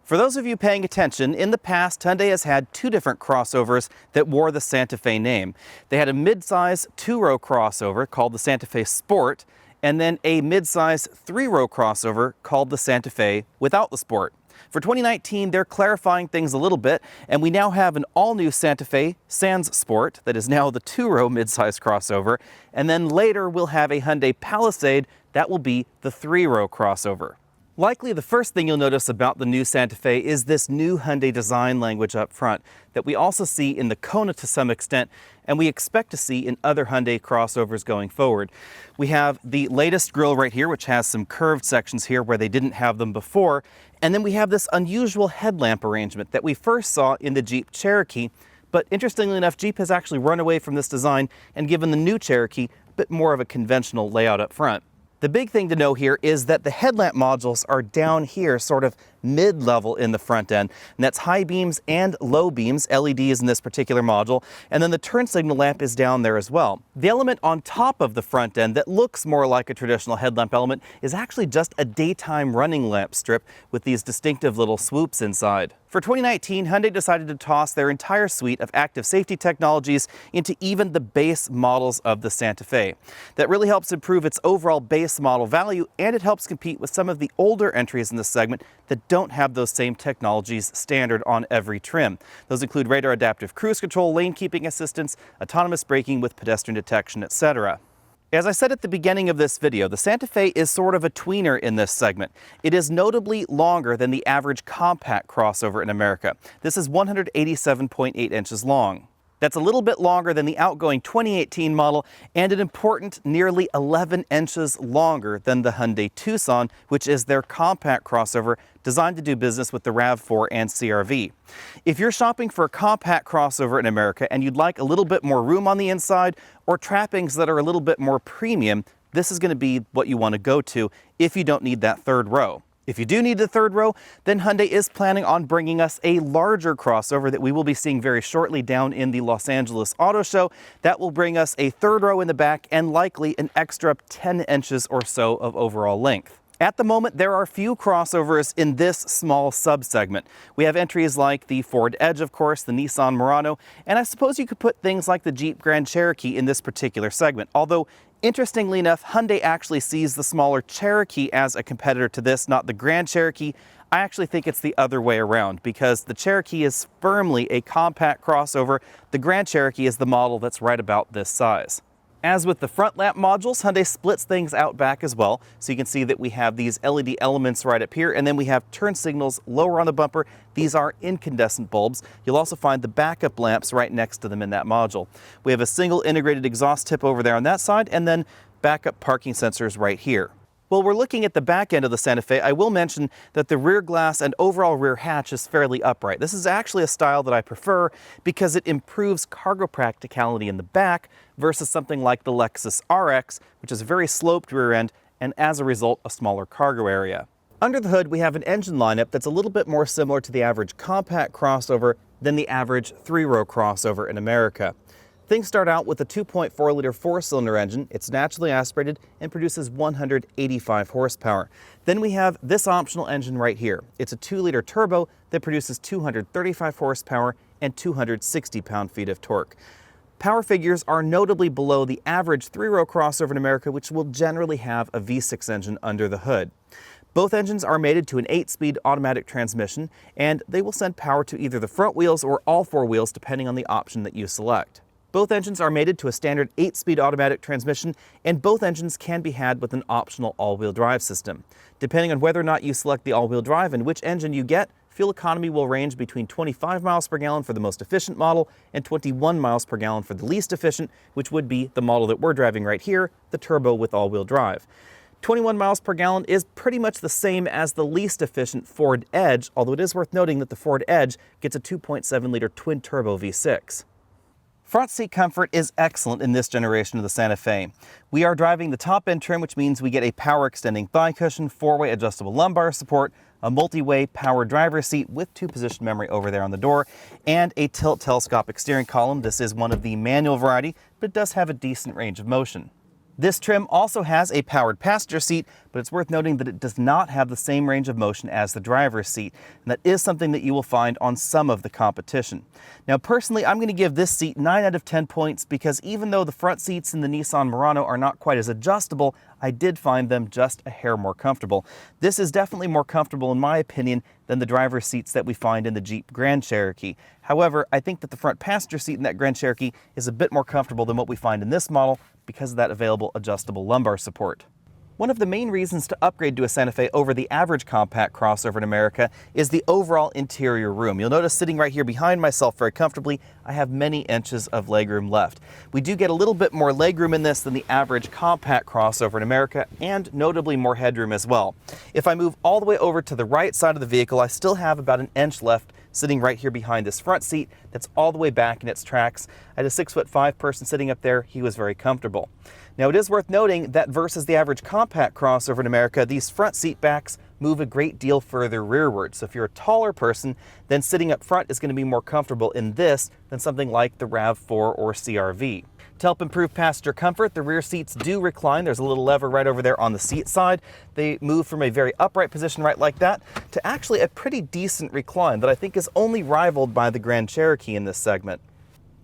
For those of you paying attention, in the past, Hyundai has had two different crossovers that wore the Santa Fe name. They had a mid-size two-row crossover called the Santa Fe Sport, and then a mid-size three-row crossover called the Santa Fe without the Sport. For 2019, they're clarifying things a little bit, and we now have an all-new Santa Fe Sans Sport that is now the two-row mid-size crossover, and then later we'll have a Hyundai Palisade that will be the three-row crossover. Likely the first thing you'll notice about the new Santa Fe is this new Hyundai design language up front that we also see in the Kona to some extent, and we expect to see in other Hyundai crossovers going forward. We have the latest grille right here, which has some curved sections here where they didn't have them before, and then we have this unusual headlamp arrangement that we first saw in the Jeep Cherokee, but interestingly enough, Jeep has actually run away from this design and given the new Cherokee a bit more of a conventional layout up front. The big thing to know here is that the headlamp modules are down here, sort of mid-level in the front end, and that's high beams and low beams, LEDs in this particular module, and then the turn signal lamp is down there as well. The element on top of the front end that looks more like a traditional headlamp element is actually just a daytime running lamp strip with these distinctive little swoops inside. For 2019, Hyundai decided to toss their entire suite of active safety technologies into even the base models of the Santa Fe. That really helps improve its overall base model value, and it helps compete with some of the older entries in this segment that don't have those same technologies standard on every trim. Those include radar adaptive cruise control, lane keeping assistance, autonomous braking with pedestrian detection, etc. As I said at the beginning of this video, the Santa Fe is sort of a tweener in this segment. It is notably longer than the average compact crossover in America. This is 187.8 inches long. That's a little bit longer than the outgoing 2018 model and an important nearly 11 inches longer than the Hyundai Tucson, which is their compact crossover designed to do business with the RAV4 and CR-V. If you're shopping for a compact crossover in America and you'd like a little bit more room on the inside or trappings that are a little bit more premium, this is going to be what you want to go to if you don't need that third row. If you do need the third row, then Hyundai is planning on bringing us a larger crossover that we will be seeing very shortly down in the Los Angeles Auto Show. That will bring us a third row in the back and likely an extra 10 inches or so of overall length. At the moment, there are few crossovers in this small subsegment. We have entries like the Ford Edge, of course, the Nissan Murano, and I suppose you could put things like the Jeep Grand Cherokee in this particular segment. Although, interestingly enough, Hyundai actually sees the smaller Cherokee as a competitor to this, not the Grand Cherokee. I actually think it's the other way around because the Cherokee is firmly a compact crossover. The Grand Cherokee is the model that's right about this size. As with the front lamp modules, Hyundai splits things out back as well. So you can see that we have these LED elements right up here, and then we have turn signals lower on the bumper. These are incandescent bulbs. You'll also find the backup lamps right next to them in that module. We have a single integrated exhaust tip over there on that side, and then backup parking sensors right here. While we're looking at the back end of the Santa Fe, I will mention that the rear glass and overall rear hatch is fairly upright. This is actually a style that I prefer because it improves cargo practicality in the back versus something like the Lexus RX, which is a very sloped rear end and as a result a smaller cargo area. Under the hood, we have an engine lineup that's a little bit more similar to the average compact crossover than the average three-row crossover in America. Things start out with a 2.4-liter four-cylinder engine. It's naturally aspirated and produces 185 horsepower. Then we have this optional engine right here. It's a 2-liter turbo that produces 235 horsepower and 260 pound-feet of torque. Power figures are notably below the average three-row crossover in America, which will generally have a V6 engine under the hood. Both engines are mated to an 8-speed automatic transmission, and they will send power to either the front wheels or all four wheels depending on the option that you select. Both engines are mated to a standard 8-speed automatic transmission, and both engines can be had with an optional all-wheel drive system. Depending on whether or not you select the all-wheel drive and which engine you get, fuel economy will range between 25 miles per gallon for the most efficient model and 21 miles per gallon for the least efficient, which would be the model that we're driving right here, the turbo with all-wheel drive. 21 miles per gallon is pretty much the same as the least efficient Ford Edge, although it is worth noting that the Ford Edge gets a 2.7-liter twin-turbo V6. Front seat comfort is excellent in this generation of the Santa Fe. We are driving the top-end trim, which means we get a power-extending thigh cushion, 4-way adjustable lumbar support, a multi-way power driver's seat with 2-position memory over there on the door, and a tilt telescopic steering column. This is one of the manual variety, but it does have a decent range of motion. This trim also has a powered passenger seat, but but it's worth noting that it does not have the same range of motion as the driver's seat, and that is something that you will find on some of the competition. Now, personally, I'm going to give this seat 9 out of 10 points because even though the front seats in the Nissan Murano are not quite as adjustable, I did find them just a hair more comfortable. This is definitely more comfortable, in my opinion, than the driver's seats that we find in the Jeep Grand Cherokee. However, I think that the front passenger seat in that Grand Cherokee is a bit more comfortable than what we find in this model because of that available adjustable lumbar support. One of the main reasons to upgrade to a Santa Fe over the average compact crossover in America is the overall interior room. You'll notice sitting right here behind myself very comfortably, I have many inches of legroom left. We do get a little bit more legroom in this than the average compact crossover in America, and notably more headroom as well. If I move all the way over to the right side of the vehicle, I still have about an inch left sitting right here behind this front seat that's all the way back in its tracks. I had a 6'5" person sitting up there. He was very comfortable. Now, it is worth noting that versus the average compact crossover in America, these front seat backs move a great deal further rearward. So if you're a taller person, then sitting up front is going to be more comfortable in this than something like the RAV4 or CR-V. To help improve passenger comfort, the rear seats do recline. There's a little lever right over there on the seat side. They move from a very upright position right like that to actually a pretty decent recline that I think is only rivaled by the Grand Cherokee in this segment.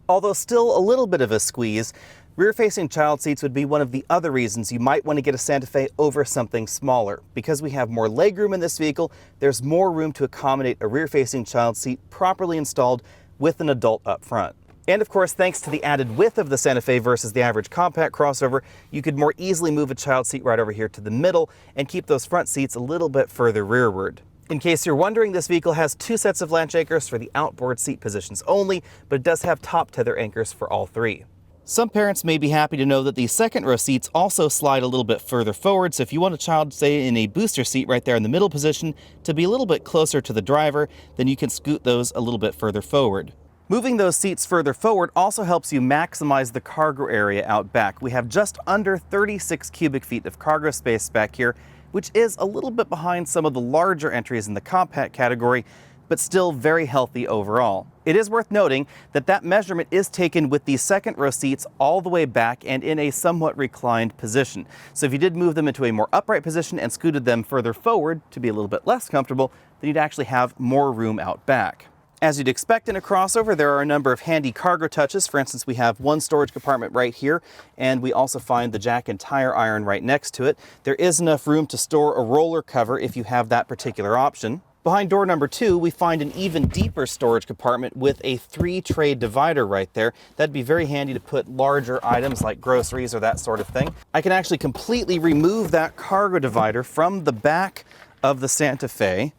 Although still a little bit of a squeeze, rear-facing child seats would be one of the other reasons you might want to get a Santa Fe over something smaller. Because we have more legroom in this vehicle, there's more room to accommodate a rear-facing child seat properly installed with an adult up front. And of course, thanks to the added width of the Santa Fe versus the average compact crossover, you could more easily move a child seat right over here to the middle and keep those front seats a little bit further rearward. In case you're wondering, this vehicle has 2 sets of latch anchors for the outboard seat positions only, but it does have top tether anchors for all 3. Some parents may be happy to know that the second row seats also slide a little bit further forward, so if you want a child, say, in a booster seat right there in the middle position to be a little bit closer to the driver, then you can scoot those a little bit further forward. Moving those seats further forward also helps you maximize the cargo area out back. We have just under 36 cubic feet of cargo space back here, which is a little bit behind some of the larger entries in the compact category, but still very healthy overall. It is worth noting that that measurement is taken with the second row seats all the way back and in a somewhat reclined position. So if you did move them into a more upright position and scooted them further forward to be a little bit less comfortable, then you'd actually have more room out back. As you'd expect in a crossover, there are a number of handy cargo touches. For instance, we have one storage compartment right here, and we also find the jack and tire iron right next to it. There is enough room to store a roller cover if you have that particular option. Behind door number 2, we find an even deeper storage compartment with a 3-tray divider right there. That'd be very handy to put larger items like groceries or that sort of thing. I can actually completely remove that cargo divider from the back of the Santa Fe,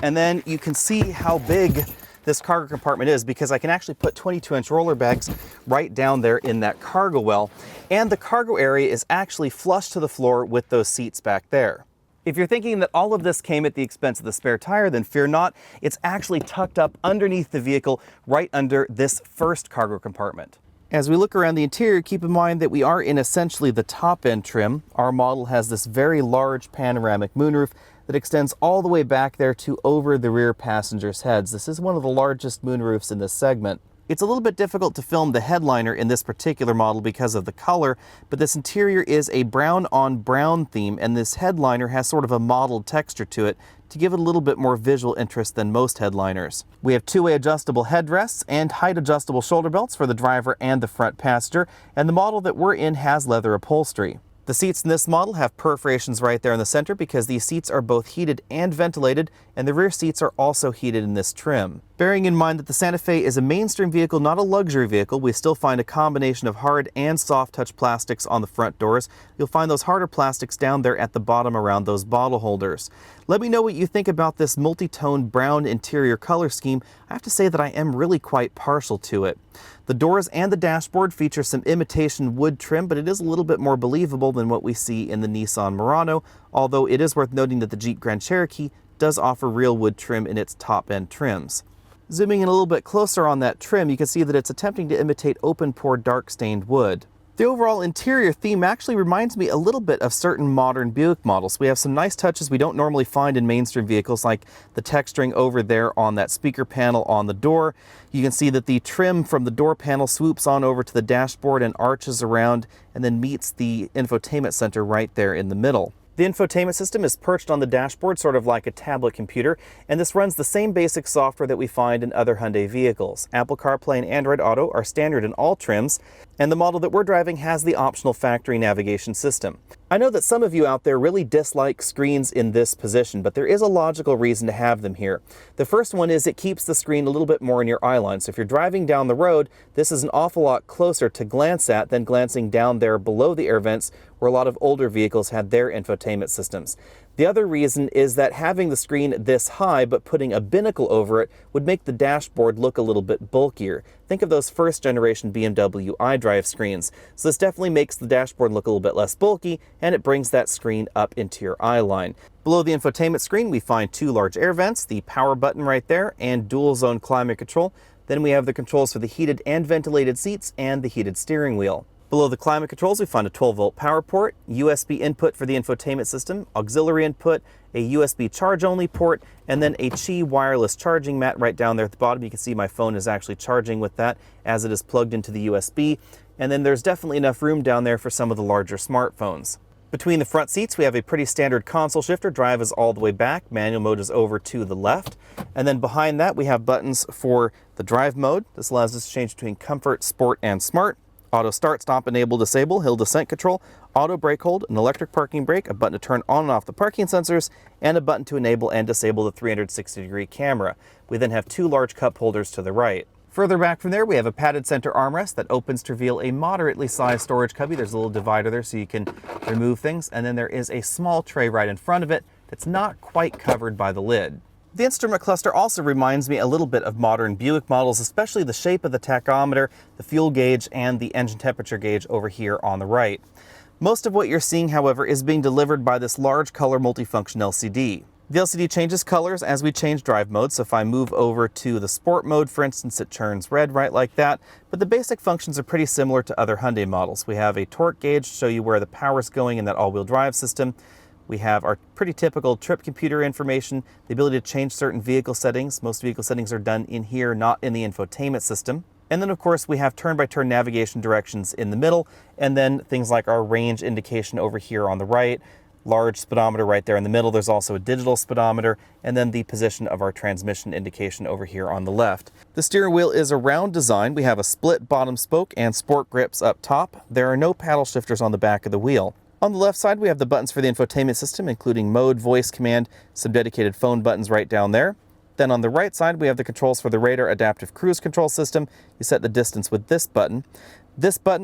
and then you can see how big this cargo compartment is because I can actually put 22-inch roller bags right down there in that cargo well. And the cargo area is actually flush to the floor with those seats back there. If you're thinking that all of this came at the expense of the spare tire, then fear not. It's actually tucked up underneath the vehicle right under this first cargo compartment. As we look around the interior, keep in mind that we are in essentially the top-end trim. Our model has this very large panoramic moonroof that extends all the way back there to over the rear passengers' heads. This is one of the largest moonroofs in this segment. It's a little bit difficult to film the headliner in this particular model because of the color, but this interior is a brown on brown theme, and this headliner has sort of a mottled texture to it to give it a little bit more visual interest than most headliners. We have 2-way adjustable headrests and height adjustable shoulder belts for the driver and the front passenger, and the model that we're in has leather upholstery. The seats in this model have perforations right there in the center because these seats are both heated and ventilated, and the rear seats are also heated in this trim. Bearing in mind that the Santa Fe is a mainstream vehicle, not a luxury vehicle, we still find a combination of hard and soft touch plastics on the front doors. You'll find those harder plastics down there at the bottom around those bottle holders. Let me know what you think about this multi-tone brown interior color scheme. I have to say that I am really quite partial to it. The doors and the dashboard feature some imitation wood trim, but it is a little bit more believable than what we see in the Nissan Murano, although it is worth noting that the Jeep Grand Cherokee does offer real wood trim in its top-end trims. Zooming in a little bit closer on that trim, you can see that it's attempting to imitate open-pore dark-stained wood. The overall interior theme actually reminds me a little bit of certain modern Buick models. We have some nice touches we don't normally find in mainstream vehicles, like the texturing over there on that speaker panel on the door. You can see that the trim from the door panel swoops on over to the dashboard and arches around and then meets the infotainment center right there in the middle. The infotainment system is perched on the dashboard, sort of like a tablet computer, and this runs the same basic software that we find in other Hyundai vehicles. Apple CarPlay and Android Auto are standard in all trims, and the model that we're driving has the optional factory navigation system. I know that some of you out there really dislike screens in this position, but there is a logical reason to have them here. The first one is it keeps the screen a little bit more in your eye line. So if you're driving down the road, this is an awful lot closer to glance at than glancing down there below the air vents, where a lot of older vehicles had their infotainment systems. The other reason is that having the screen this high but putting a binnacle over it would make the dashboard look a little bit bulkier. Think of those first generation BMW iDrive screens. So this definitely makes the dashboard look a little bit less bulky, and it brings that screen up into your eye line. Below the infotainment screen, we find two large air vents, the power button right there, and dual zone climate control. Then we have the controls for the heated and ventilated seats and the heated steering wheel. Below the climate controls, we find a 12-volt power port, USB input for the infotainment system, auxiliary input, a USB charge-only port, and then a Qi wireless charging mat right down there at the bottom. You can see my phone is actually charging with that as it is plugged into the USB. And then there's definitely enough room down there for some of the larger smartphones. Between the front seats, we have a pretty standard console shifter. Drive is all the way back. Manual mode is over to the left. And then behind that, we have buttons for the drive mode. This allows us to change between comfort, sport, and smart. Auto start, stop, enable, disable, hill descent control, auto brake hold, an electric parking brake, a button to turn on and off the parking sensors, and a button to enable and disable the 360-degree camera. We then have two large cup holders to the right. Further back from there, we have a padded center armrest that opens to reveal a moderately sized storage cubby. There's a little divider there so you can remove things, and then there is a small tray right in front of it that's not quite covered by the lid. The instrument cluster also reminds me a little bit of modern Buick models, especially the shape of the tachometer, the fuel gauge, and the engine temperature gauge over here on the right. Most of what you're seeing, however, is being delivered by this large color multifunction LCD. The LCD changes colors as we change drive mode, so if I move over to the sport mode, for instance, it turns red right like that, but the basic functions are pretty similar to other Hyundai models. We have a torque gauge to show you where the power is going in that all-wheel drive system. We have our pretty typical trip computer information, the ability to change certain vehicle settings. Most vehicle settings are done in here, not in the infotainment system. And then, of course, we have turn-by-turn navigation directions in the middle, and then things like our range indication over here on the right, large speedometer right there in the middle. There's also a digital speedometer, and then the position of our transmission indication over here on the left. The steering wheel is a round design. We have a split bottom spoke and sport grips up top. There are no paddle shifters on the back of the wheel. On the left side, we have the buttons for the infotainment system, including mode, voice command, some dedicated phone buttons right down there. Then on the right side, we have the controls for the radar adaptive cruise control system. You set the distance with this button,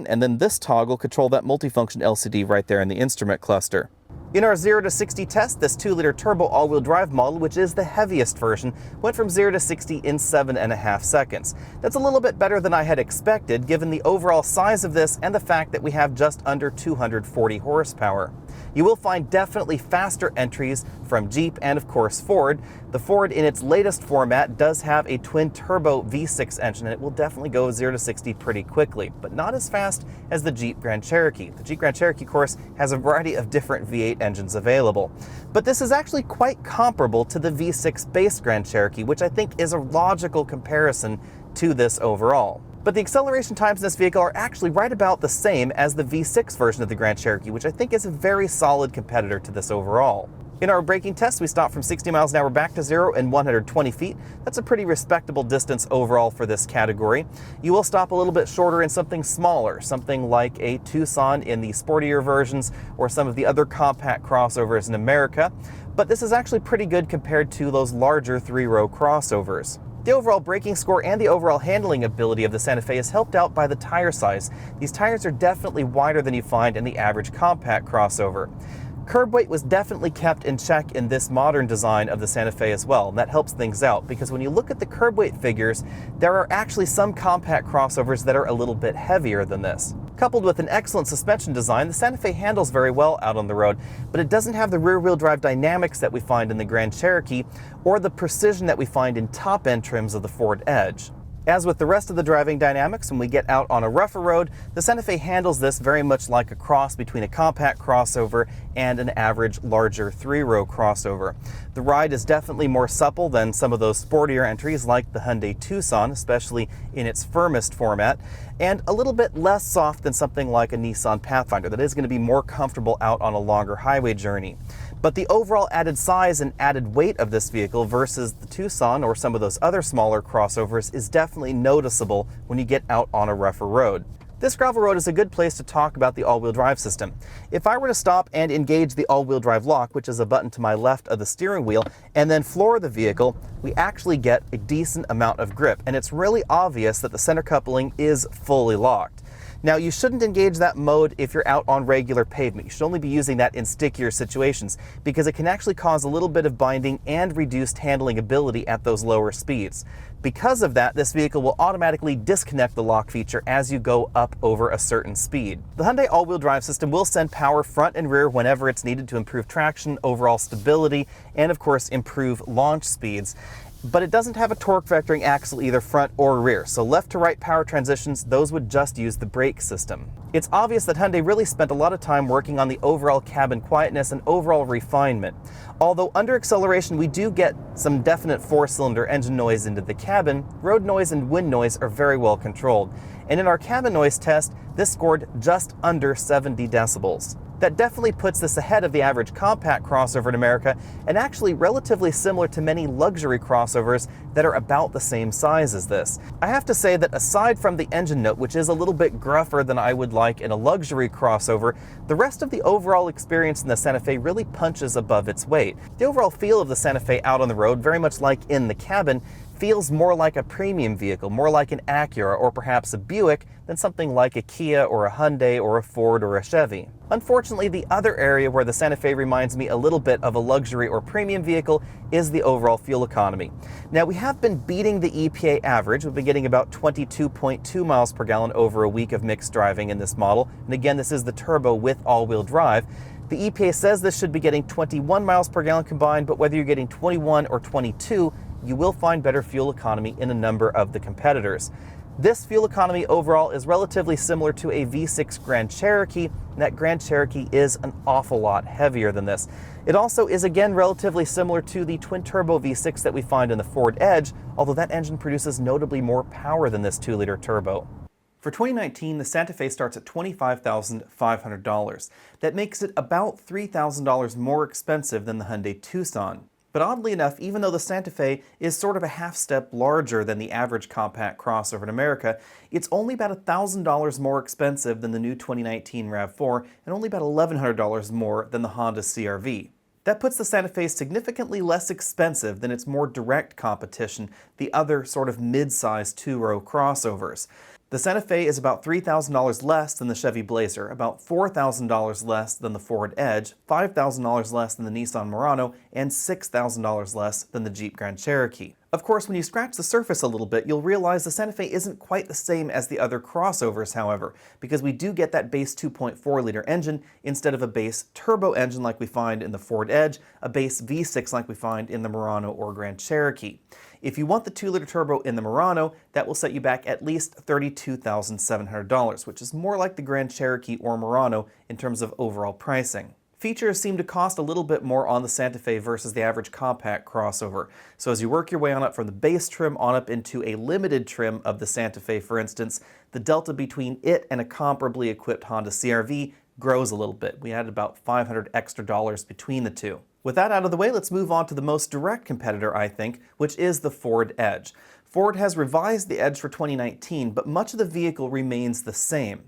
and then this toggle control that multifunction LCD right there in the instrument cluster. In our 0 to 60 test, this 2-liter turbo all-wheel drive model, which is the heaviest version, went from 0 to 60 in 7.5 seconds. That's a little bit better than I had expected, given the overall size of this and the fact that we have just under 240 horsepower. You will find definitely faster entries from Jeep and, of course, Ford. The Ford, in its latest format, does have a twin-turbo V6 engine, and it will definitely go 0 to 60 pretty quickly, but not as fast as the Jeep Grand Cherokee. The Jeep Grand Cherokee, of course, has a variety of different V8 engines available. But this is actually quite comparable to the V6 base Grand Cherokee, which I think is a logical comparison to this overall. But the acceleration times in this vehicle are actually right about the same as the V6 version of the Grand Cherokee, which I think is a very solid competitor to this overall. In our braking test, we stopped from 60 miles an hour back to 0 in 120 feet. That's a pretty respectable distance overall for this category. You will stop a little bit shorter in something smaller, something like a Tucson in the sportier versions or some of the other compact crossovers in America. But this is actually pretty good compared to those larger 3-row crossovers. The overall braking score and the overall handling ability of the Santa Fe is helped out by the tire size. These tires are definitely wider than you find in the average compact crossover. Curb weight was definitely kept in check in this modern design of the Santa Fe as well, and that helps things out because when you look at the curb weight figures, there are actually some compact crossovers that are a little bit heavier than this. Coupled with an excellent suspension design, the Santa Fe handles very well out on the road, but it doesn't have the rear-wheel drive dynamics that we find in the Grand Cherokee or the precision that we find in top-end trims of the Ford Edge. As with the rest of the driving dynamics, when we get out on a rougher road, the Santa Fe handles this very much like a cross between a compact crossover and an average larger 3-row crossover. The ride is definitely more supple than some of those sportier entries like the Hyundai Tucson, especially in its firmest format. and a little bit less soft than something like a Nissan Pathfinder that is going to be more comfortable out on a longer highway journey. But the overall added size and added weight of this vehicle versus the Tucson or some of those other smaller crossovers is definitely noticeable when you get out on a rougher road. This gravel road is a good place to talk about the all-wheel drive system. If I were to stop and engage the all-wheel drive lock, which is a button to my left of the steering wheel, and then floor the vehicle, we actually get a decent amount of grip, and it's really obvious that the center coupling is fully locked. Now, you shouldn't engage that mode if you're out on regular pavement. You should only be using that in stickier situations because it can actually cause a little bit of binding and reduced handling ability at those lower speeds. Because of that, this vehicle will automatically disconnect the lock feature as you go up over a certain speed. The Hyundai all-wheel drive system will send power front and rear whenever it's needed to improve traction, overall stability, and of course improve launch speeds. But it doesn't have a torque vectoring axle either front or rear, so left to right power transitions, those would just use the brake system. It's obvious that Hyundai really spent a lot of time working on the overall cabin quietness and overall refinement. Although under acceleration we do get some definite four-cylinder engine noise into the cabin, road noise and wind noise are very well controlled. And in our cabin noise test, this scored just under 70 decibels. That definitely puts this ahead of the average compact crossover in America and actually relatively similar to many luxury crossovers that are about the same size as this. I have to say that aside from the engine note, which is a little bit gruffer than I would like in a luxury crossover, the rest of the overall experience in the Santa Fe really punches above its weight. The overall feel of the Santa Fe out on the road, very much like in the cabin, feels more like a premium vehicle, more like an Acura or perhaps a Buick than something like a Kia or a Hyundai or a Ford or a Chevy. Unfortunately, the other area where the Santa Fe reminds me a little bit of a luxury or premium vehicle is the overall fuel economy. Now, we have been beating the EPA average. We've been getting about 22.2 miles per gallon over a week of mixed driving in this model. And again, this is the turbo with all-wheel drive. The EPA says this should be getting 21 miles per gallon combined, but whether you're getting 21 or 22, you will find better fuel economy in a number of the competitors. This fuel economy overall is relatively similar to a V6 Grand Cherokee, and that Grand Cherokee is an awful lot heavier than this. It also is again relatively similar to the twin-turbo V6 that we find in the Ford Edge, although that engine produces notably more power than this 2-liter turbo. For 2019, the Santa Fe starts at $25,500. That makes it about $3,000 more expensive than the Hyundai Tucson. But oddly enough, even though the Santa Fe is sort of a half step larger than the average compact crossover in America, it's only about $1,000 more expensive than the new 2019 RAV4 and only about $1,100 more than the Honda CR-V. That puts the Santa Fe significantly less expensive than its more direct competition, the other sort of mid-size two-row crossovers. The Santa Fe is about $3,000 less than the Chevy Blazer, about $4,000 less than the Ford Edge, $5,000 less than the Nissan Murano, and $6,000 less than the Jeep Grand Cherokee. Of course, when you scratch the surface a little bit, you'll realize the Santa Fe isn't quite the same as the other crossovers, however, because we do get that base 2.4-liter engine instead of a base turbo engine like we find in the Ford Edge, a base V6 like we find in the Murano or Grand Cherokee. If you want the 2-liter turbo in the Murano, that will set you back at least $32,700, which is more like the Grand Cherokee or Murano in terms of overall pricing. Features seem to cost a little bit more on the Santa Fe versus the average compact crossover. So as you work your way on up from the base trim on up into a limited trim of the Santa Fe, for instance, the delta between it and a comparably equipped Honda CR-V grows a little bit. We added about $500 extra between the two. With that out of the way, let's move on to the most direct competitor, I think, which is the Ford Edge. Ford has revised the Edge for 2019, but much of the vehicle remains the same.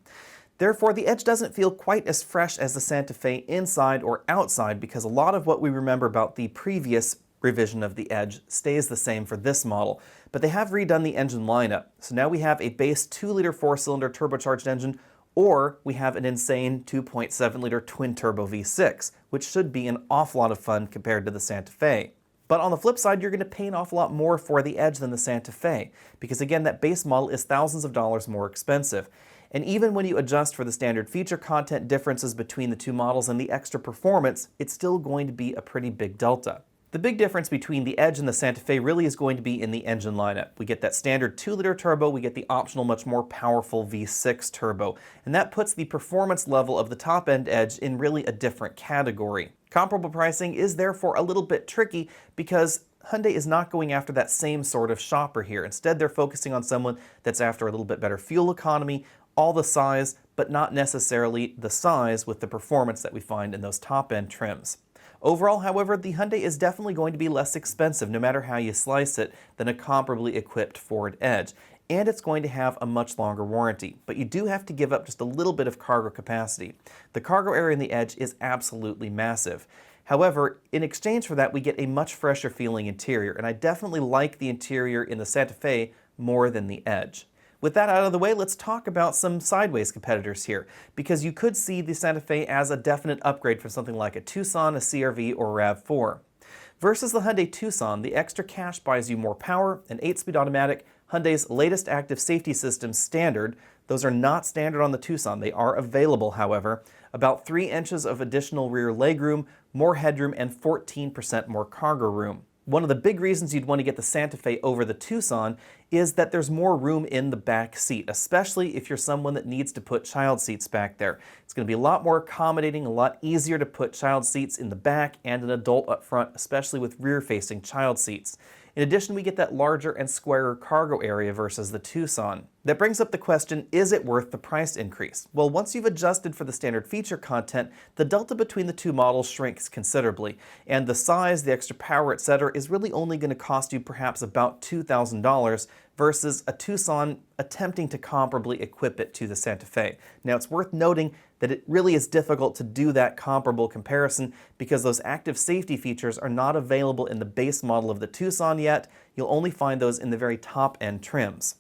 Therefore, the Edge doesn't feel quite as fresh as the Santa Fe inside or outside because a lot of what we remember about the previous revision of the Edge stays the same for this model. But they have redone the engine lineup. So now we have a base 2-liter 4-cylinder turbocharged engine, or we have an insane 2.7-liter twin-turbo V6, which should be an awful lot of fun compared to the Santa Fe. But on the flip side, you're going to pay an awful lot more for the Edge than the Santa Fe, because again, that base model is thousands of dollars more expensive. And even when you adjust for the standard feature content differences between the two models and the extra performance, it's still going to be a pretty big delta. The big difference between the Edge and the Santa Fe really is going to be in the engine lineup. We get that standard 2-liter turbo, we get the optional much more powerful V6 turbo, and that puts the performance level of the top-end Edge in really a different category. Comparable pricing is therefore a little bit tricky because Hyundai is not going after that same sort of shopper here. Instead, they're focusing on someone that's after a little bit better fuel economy, all the size, but not necessarily the size with the performance that we find in those top-end trims. Overall, however, the Hyundai is definitely going to be less expensive, no matter how you slice it, than a comparably equipped Ford Edge. And it's going to have a much longer warranty. But you do have to give up just a little bit of cargo capacity. The cargo area in the Edge is absolutely massive. However, in exchange for that, we get a much fresher feeling interior, and I definitely like the interior in the Santa Fe more than the Edge. With that out of the way, let's talk about some sideways competitors here, because you could see the Santa Fe as a definite upgrade from something like a Tucson, a CR-V, or RAV4. Versus the Hyundai Tucson, the extra cash buys you more power, an 8-speed automatic, Hyundai's latest active safety system standard. Those are not standard on the Tucson. They are available, however. About 3 inches of additional rear legroom, more headroom, and 14% more cargo room. One of the big reasons you'd want to get the Santa Fe over the Tucson is that there's more room in the back seat, especially if you're someone that needs to put child seats back there. It's going to be a lot more accommodating, a lot easier to put child seats in the back and an adult up front, especially with rear-facing child seats. In addition, we get that larger and squarer cargo area versus the Tucson. That brings up the question, is it worth the price increase? Well, once you've adjusted for the standard feature content, the delta between the two models shrinks considerably, and the size, the extra power, etc. is really only going to cost you perhaps about $2,000 versus a Tucson attempting to comparably equip it to the Santa Fe. Now, it's worth noting that it really is difficult to do that comparable comparison because those active safety features are not available in the base model of the Tucson yet. You'll only find those in the very top-end trims.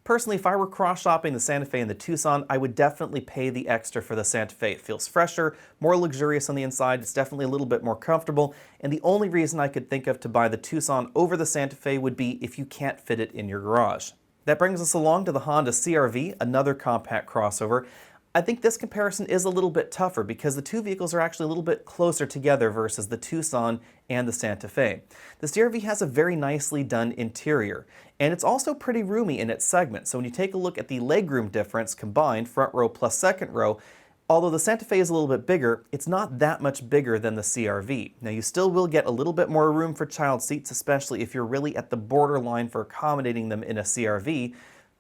Personally, if I were cross-shopping the Santa Fe and the Tucson, I would definitely pay the extra for the Santa Fe. It feels fresher, more luxurious on the inside, it's definitely a little bit more comfortable, and the only reason I could think of to buy the Tucson over the Santa Fe would be if you can't fit it in your garage. That brings us along to the Honda CR-V, another compact crossover. I think this comparison is a little bit tougher because the two vehicles are actually a little bit closer together versus the Tucson and the Santa Fe. The CR-V has a very nicely done interior, and it's also pretty roomy in its segment. So when you take a look at the legroom difference combined, front row plus second row, although the Santa Fe is a little bit bigger, it's not that much bigger than the CR-V. Now you still will get a little bit more room for child seats, especially if you're really at the borderline for accommodating them in a CR-V,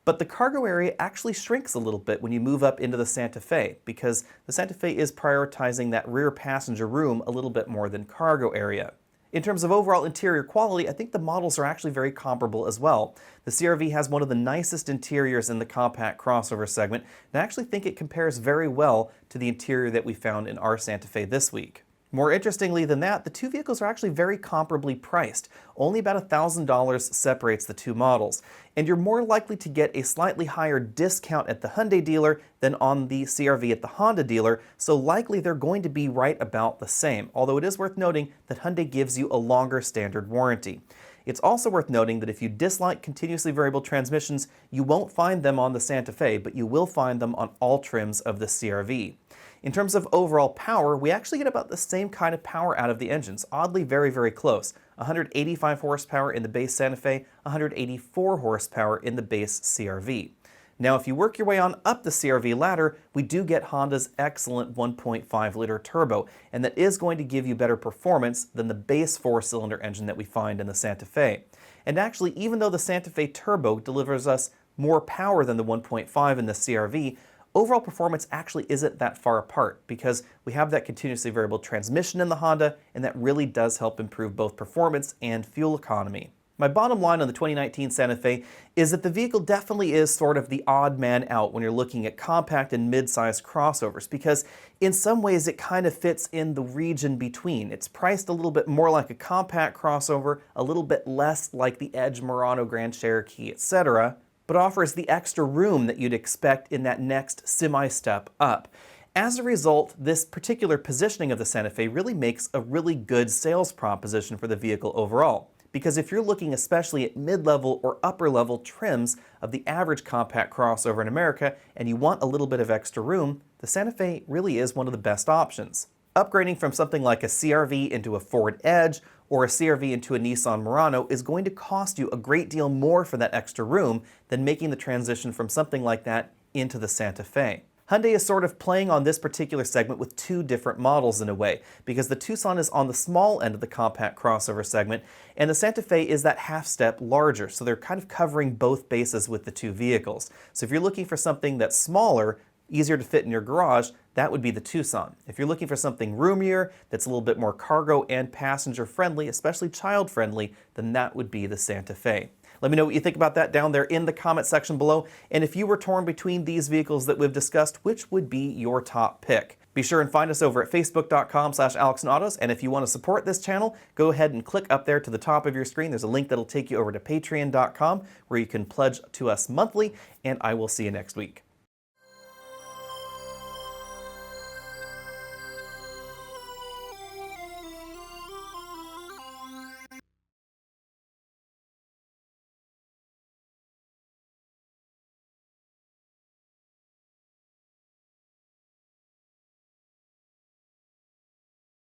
but the cargo area actually shrinks a little bit when you move up into the Santa Fe because the Santa Fe is prioritizing that rear passenger room a little bit more than cargo area. In terms of overall interior quality, I think the models are actually very comparable as well. The CR-V has one of the nicest interiors in the compact crossover segment, and I actually think it compares very well to the interior that we found in our Santa Fe this week. More interestingly than that, the two vehicles are actually very comparably priced. Only about $1,000 separates the two models, and you're more likely to get a slightly higher discount at the Hyundai dealer than on the CR-V at the Honda dealer, so likely they're going to be right about the same, although it is worth noting that Hyundai gives you a longer standard warranty. It's also worth noting that if you dislike continuously variable transmissions, you won't find them on the Santa Fe, but you will find them on all trims of the CR-V. In terms of overall power, we actually get about the same kind of power out of the engines, oddly very, very close. 185 horsepower in the base Santa Fe, 184 horsepower in the base CR-V. Now, if you work your way on up the CR-V ladder, we do get Honda's excellent 1.5-liter turbo, and that is going to give you better performance than the base 4-cylinder engine that we find in the Santa Fe. And actually, even though the Santa Fe turbo delivers us more power than the 1.5 in the CR-V, overall performance actually isn't that far apart because we have that continuously variable transmission in the Honda, and that really does help improve both performance and fuel economy. My bottom line on the 2019 Santa Fe is that the vehicle definitely is sort of the odd man out when you're looking at compact and mid-size crossovers because in some ways it kind of fits in the region between. It's priced a little bit more like a compact crossover, a little bit less like the Edge, Murano, Grand Cherokee, etc., but offers the extra room that you'd expect in that next semi-step up. As a result, this particular positioning of the Santa Fe really makes a really good sales proposition for the vehicle overall. Because if you're looking especially at mid-level or upper-level trims of the average compact crossover in America and you want a little bit of extra room, the Santa Fe really is one of the best options. Upgrading from something like a CR-V into a Ford Edge or a CR-V into a Nissan Murano is going to cost you a great deal more for that extra room than making the transition from something like that into the Santa Fe. Hyundai is sort of playing on this particular segment with two different models in a way, because the Tucson is on the small end of the compact crossover segment, and the Santa Fe is that half step larger, so they're kind of covering both bases with the two vehicles. So if you're looking for something that's smaller, easier to fit in your garage, that would be the Tucson. If you're looking for something roomier, that's a little bit more cargo and passenger friendly, especially child friendly, then that would be the Santa Fe. Let me know what you think about that down there in the comment section below. And if you were torn between these vehicles that we've discussed, which would be your top pick? Be sure and find us over at facebook.com/AlexandAutos. And if you want to support this channel, go ahead and click up there to the top of your screen. There's a link that'll take you over to patreon.com where you can pledge to us monthly. And I will see you next week.